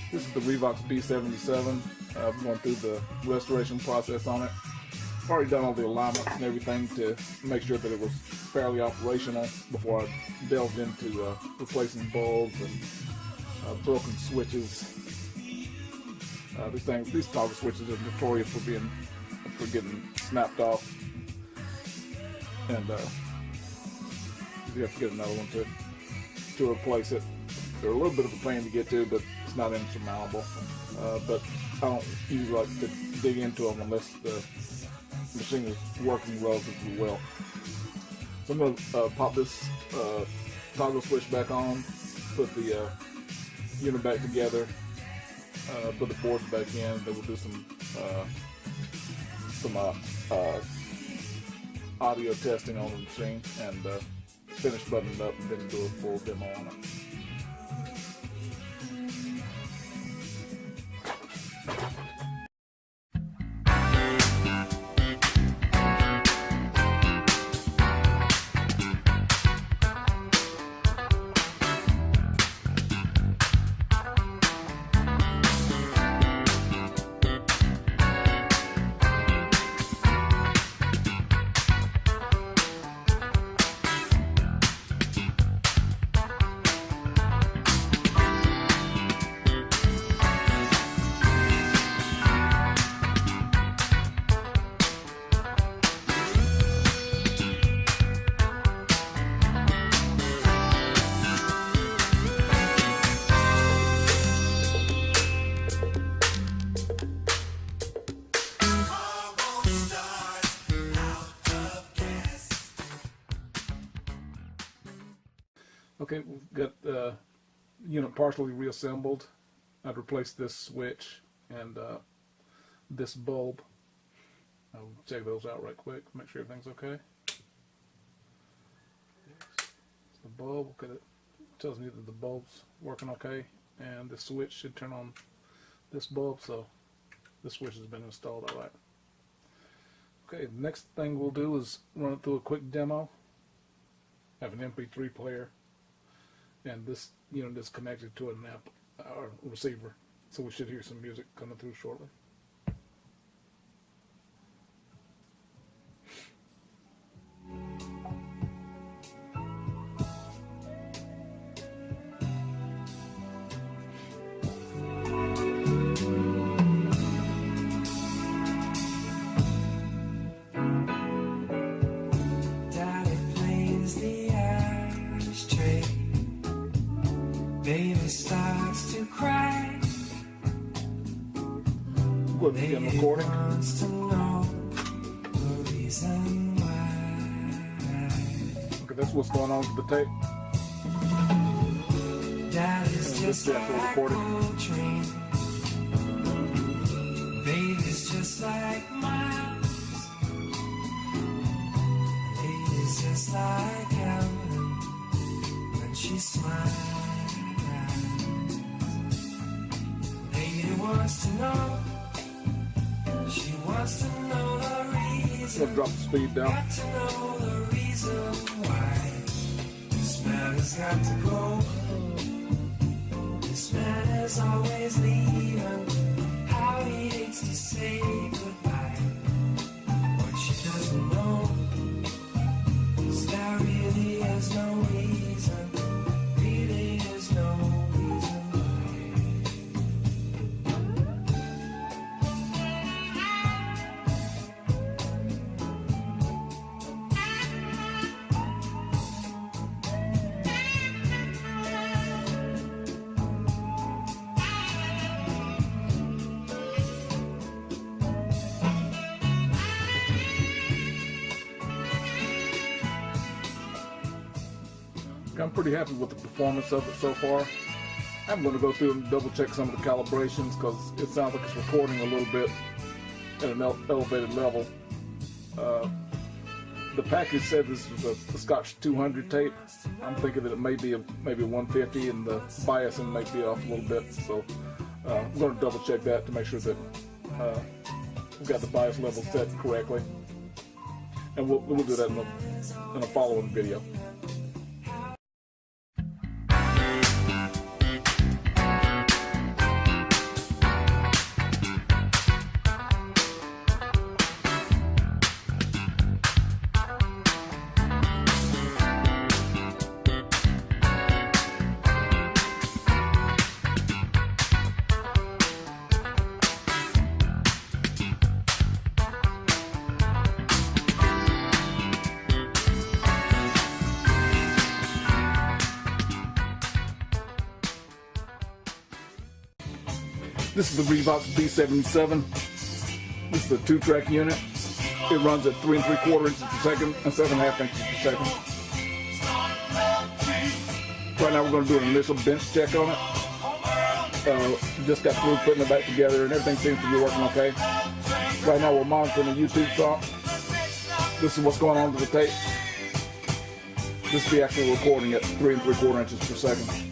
This is the Revox B77. I'm going through the restoration process on it. I've already done all the alignments and everything to make sure that it was fairly operational before I delved into replacing bulbs and broken switches. These toggle switches are notorious for getting snapped off, and you have to get another one to replace it. They're a little bit of a pain to get to, but it's not insurmountable. But I don't usually like to dig into them unless the machine is working relatively well. So I'm going to pop this toggle switch back on, put the unit back together, put the boards back in. Then we'll do some audio testing on the machine and finish buttoning it up, and then do a full demo on it. Okay, we've got the unit partially reassembled. I've replaced this switch and this bulb. I'll check those out right quick, make sure everything's okay. The bulb, okay, it tells me that the bulb's working okay, and the switch should turn on this bulb, so the switch has been installed all right. Okay, the next thing we'll do is run it through a quick demo. I have an MP3 player, and this unit is connected to an amp or receiver, so we should hear some music coming through shortly. Baby starts to cry. Go ahead and begin recording. Wants to know the reason why. Okay, that's what's going on with the tape. Daddy's just like Coltrane. Baby's just like Miles. Lady's just like Ellen when she smiles. Wants to know. She wants to know the reason. I'm gonna drop the speed down. Got to know the reason why this man has got to go. This man is always leaving. How he hates to say goodbye. What she doesn't know is there really is no reason. Really is no reason. I'm pretty happy with the performance of it so far. I'm going to go through and double check some of the calibrations because it sounds like it's recording a little bit at an elevated level. The package said this was a Scotch 200 tape. I'm thinking that it may be maybe a 150, and the biasing may be off a little bit. So I'm going to double check that to make sure that we've got the bias level set correctly. And we'll do that in a following video. This is the Revox B77. This is the 2-track unit. It runs at 3 3/4 inches per second and 7.5 inches per second. Right now we're going to do an initial bench check on it. Just got through putting it back together and everything seems to be working okay. Right now we're monitoring the YouTube song. This is what's going on to the tape. This is the actual recording at 3 3/4 inches per second.